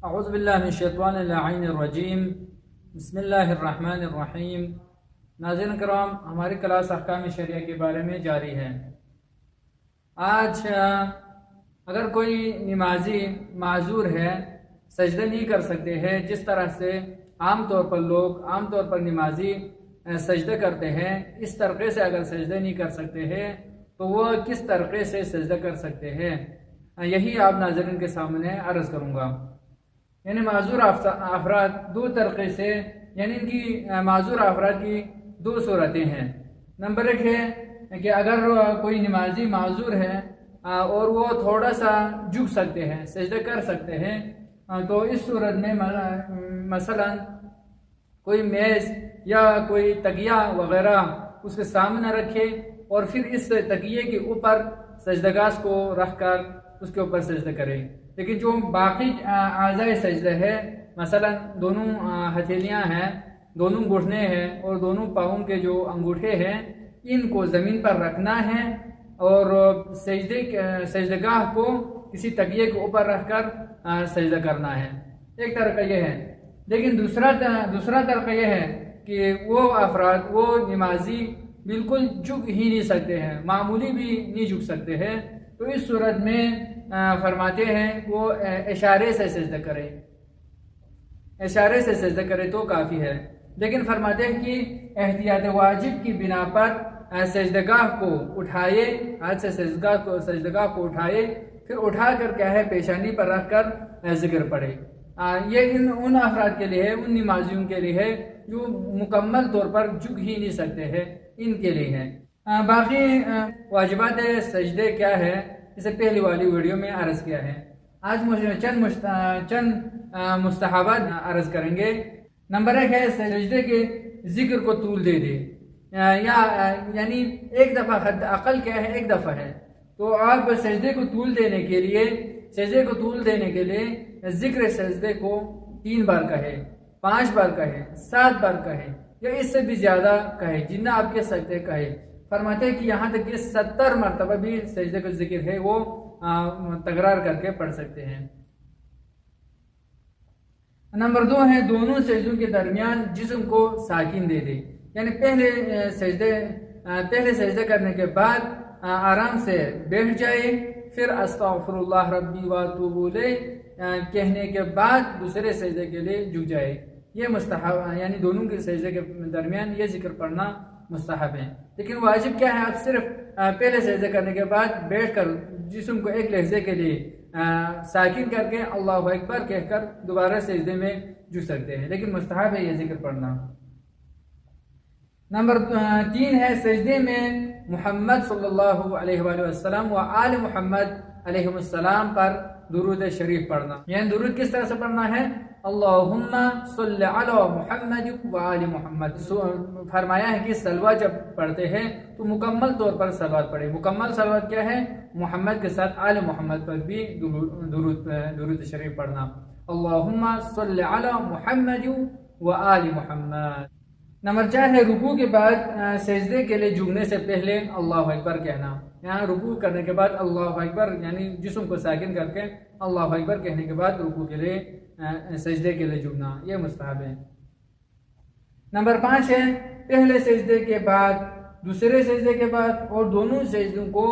اعوذ باللہ من الشیطان اللعین الرجیم، بسم اللہ الرحمن الرحیم۔ ناظرین کرام، ہماری کلاس احکام شریعہ کے بارے میں جاری ہے۔ آج اگر کوئی نمازی معذور ہے، سجدہ نہیں کر سکتے ہیں، جس طرح سے عام طور پر نمازی سجدہ کرتے ہیں، اس طریقے سے اگر سجدہ نہیں کر سکتے ہیں تو وہ کس طریقے سے سجدہ کر سکتے ہیں، یہی آپ ناظرین کے سامنے عرض کروں گا۔ یعنی معذور افراد دو طریقے سے، یعنی ان کی معذور افراد کی دو صورتیں ہیں۔ نمبر ایک ہے کہ اگر کوئی نمازی معذور ہے اور وہ تھوڑا سا جھک سکتے ہیں، سجدہ کر سکتے ہیں، تو اس صورت میں مثلا کوئی میز یا کوئی تکیہ وغیرہ اس کے سامنے رکھے اور پھر اس تکیے کے اوپر سجدگاہ کو رکھ کر اس کے اوپر سجدہ کرے۔ لیکن جو باقی اعضائے سجدہ ہے، مثلا دونوں ہتھیلیاں ہیں، دونوں گھٹنے ہیں اور دونوں پاؤں کے جو انگوٹھے ہیں، ان کو زمین پر رکھنا ہے اور سجدگاہ کو کسی تکیے کے اوپر رکھ کر سجدہ کرنا ہے۔ ایک طریقہ یہ ہے۔ لیکن دوسرا طریقہ یہ ہے کہ وہ نمازی بالکل جھک ہی نہیں سکتے ہیں، معمولی بھی نہیں جھک سکتے ہیں، تو اس صورت میں فرماتے ہیں وہ اشارے سے سجدہ کرے تو کافی ہے۔ لیکن فرماتے ہیں کہ احتیاط واجب کی بنا پر سجدگاہ کو اٹھائے، ہاتھ سے سجدگاہ کو اٹھائے، پھر اٹھا کر کیا ہے پیشانی پر رکھ کر ذکر پڑھے۔ یہ ان افراد کے لیے ہے، ان نمازیوں کے لیے ہے جو مکمل طور پر جھک ہی نہیں سکتے ہیں، ان کے لیے ہے۔ باقی واجبات سجدے کیا ہے، اسے پہلی والی ویڈیو میں عرض کیا ہے۔ آج چند مستحبات عرض کریں گے۔ نمبر ایک ہے سجدے کے ذکر کو طول دے دے، یعنی ایک دفعہ، حد اقل کیا ہے ایک دفعہ ہے، تو آپ سجدے کو طول دینے کے لیے ذکر سجدے کو 3 بار کہے، 5 بار کہے، 7 بار کہے، یا اس سے بھی زیادہ کہے، جتنا آپ کہہ سکتے کہے۔ فرماتے ہیں کہ یہاں تک کہ 70 مرتبہ بھی سجدے کا ذکر ہے وہ تکرار کر کے پڑھ سکتے ہیں۔ نمبر 2 ہے دونوں سجدوں کے درمیان جسم کو ساکن دے دے، یعنی پہلے سجدے کرنے کے بعد آرام سے بیٹھ جائے، پھر استغفر اللہ ربی واتوب الیہ کہنے کے بعد دوسرے سجدے کے لیے جھک جائے۔ یہ مستحب، یعنی دونوں کے سجدے کے درمیان یہ ذکر پڑھنا مستحب ہے۔ لیکن واجب کیا ہے، آپ صرف پہلے سجدے کرنے کے بعد بیٹھ کر جسم کو ایک لحظے کے لیے ساکن کر کے اللہ اکبر کہہ کر دوبارہ سجدے میں جھک سکتے ہیں، لیکن مستحب ہے یہ ذکر پڑھنا۔ نمبر 3 ہے سجدے میں محمد صلی اللہ علیہ وآلہ وسلم و آل محمد علیہ السلام پر درود شریف پڑھنا۔ یعنی درود کس طرح سے پڑھنا ہے، اللہم صلی علی محمد و آل محمد۔ فرمایا ہے کہ صلوات جب پڑھتے ہیں تو مکمل طور پر صلوات پڑھے۔ مکمل صلوات کیا ہے، محمد کے ساتھ آل محمد پر بھی درود شریف پڑھنا۔ اللہم صلی علی محمد و آل محمد۔ نمبر 4 ہے رکوع کے بعد سجدے کے لیے جھکنے سے پہلے اللہ اکبر کہنا۔ یہاں رکوع کرنے کے بعد اللہ اکبر، یعنی جسم کو ساکن کر کے اللہ اکبر کہنے کے بعد رکوع کے لیے سجدے کے لیے جھکنا، یہ مستحب ہے۔ نمبر 5 ہے پہلے سجدے کے بعد، دوسرے سجدے کے بعد اور دونوں سجدوں کو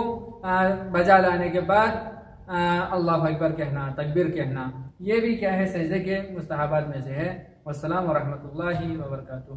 بجا لانے کے بعد اللہ اکبر کہنا، تکبیر کہنا، یہ بھی کیا ہے سجدے کے مستحبات میں سے ہے۔ والسلام ورحمۃ اللہ وبرکاتہ۔